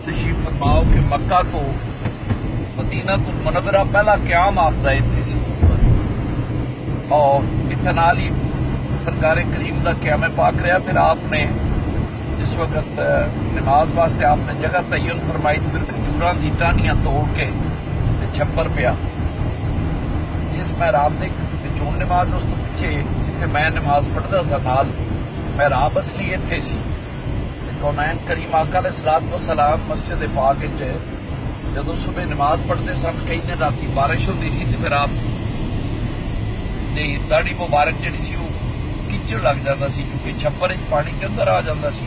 تشریف فرماؤ کہ مکہ تو مدینہ المنورہ پہلا قیام آپ کا اتنے سی اور اتنا ہی سرکار کریم کا قیام پاک رہا. پھر آپ نے جس وقت نماز واسطے آپ نے جگہ تعین فرمائی پھر کھجوراں دی ٹہنیاں توڑ کے چھپر پیا جس محراب نے چون نماز اس پیچھے جتنے میں نماز پڑھتا سا نال محراب اصلی اتنے سی. کونین کریم آقا علیہ الصلوۃ والسلام مسجد پاک جدو صبح نماز پڑھتے سن کئی دن رات بارش ہوتی سی تو پھر آپ داڑھی مبارک جہی سی وہ کچڑ لگ جاتا سی کیونکہ چھپر پانی کے اندر آ جاتا سی.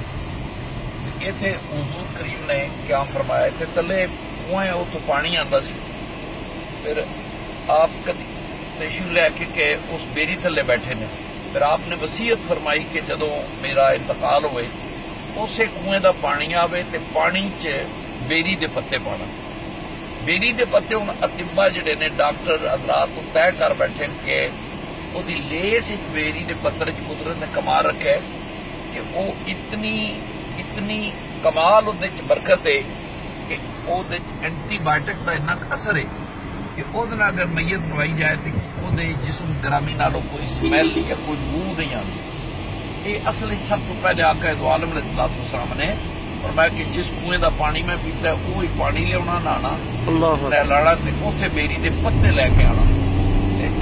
اتنے حضور کریم نے قیام فرمایا اتنے تلے کنویں وہ تو پانی آتا سی. پھر آپ تشریف لے کے اس بیری تھلے بیٹھے نے. پھر آپ نے وصیت فرمائی کہ جدو میرا انتقال ہوئے اسے کنویں دا پانی آوے تے پانی چ بیری دے پتے پانا. بیری دے پتے ہوں اطبا جڑے نے ڈاکٹر حضرات طے کر بیٹھے کہ وہ لیس بیری دے پتر قدرت نے کمال رکھا ہے کہ وہ اتنی کمال وہ برکت ہے کہ وہ اینٹی بایوٹک کا اتنا اثر ہے کہ وہ اگر میت پوائی جائے تو وہ جسم گرامی نالوں کوئی سمیل یا کوئی بو نہیں آتی. یہ اصل سب تو پہلے آقا دو عالم علیہ الصلوۃ والسلام نے فرمایا کہ جس کنویں دا پانی میں پیتا ہے وہی پانی لیا نہانا لانا اسے بیری دے پتے لے کے آنا.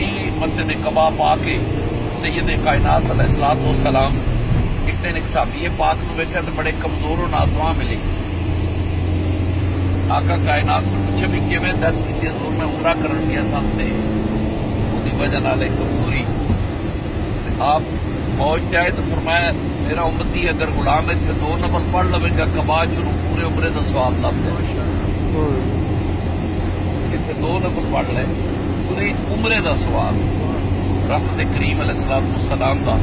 یہ مسجد قباء پا کے سید کائنات علیہ الصلوۃ والسلام ایک دن ایک صحابی پاک نو ویکھیا تو بڑے کمزور و ناتواں ملے. آقا کائنات کو پوچھے بھی کیویں درد کی حضور میں عمرہ کرن گیا سن تے اودی وجہ نال کمزوری. آپ پہنچ جائے تو فرمایا میرا امتی اگر غلام اتنے 2 نفل پڑھ لوے گا کبا شروع پورے عمرے کا سواب لب جائے. اتنے 2 نفل پڑھ لے پورے عمرے کا سواب رحمت کریم علیہ الصلوۃ والسلام کا.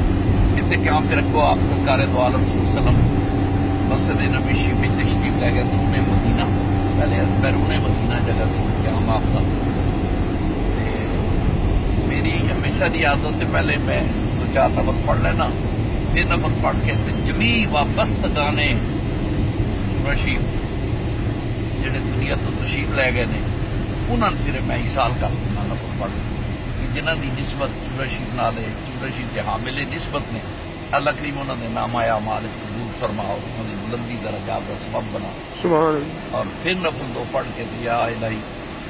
اتنے قیام پھر رکھو آپ سرکار دو عالم صلی اللہ علیہ وسلم مسجد نبی شریف تشریف لے گئے درون مدینہ پہلے بیرون مدینہ جگہ سے قیام آپ کا. میری ہمیشہ کی عادت ہے پہلے میں 4 نفل پڑھ لینا پھر نفل پڑھ کے جمی وابست گانے رشید جڑے دنیا تو تشریف لے گئے نے انہوں نے پھر میں سال کا نفل پڑھ جنہ کی نسبت رشید نال رشید کے حامل نسبت نے اللہ کریم انہوں نے نام آیا مالک قبول فرماؤ انہوں نے بلندی درجات کا سبب بنا سبحان. اور پھر نفل 2 پڑھ کے دیا الہی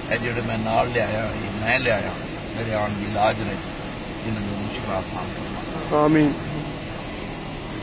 اے جڑے میں نال لے آیا یہ میں لے آیا میرے آن کی علاج رہے جنہوں نے مشکل آسان کرنا. آمین.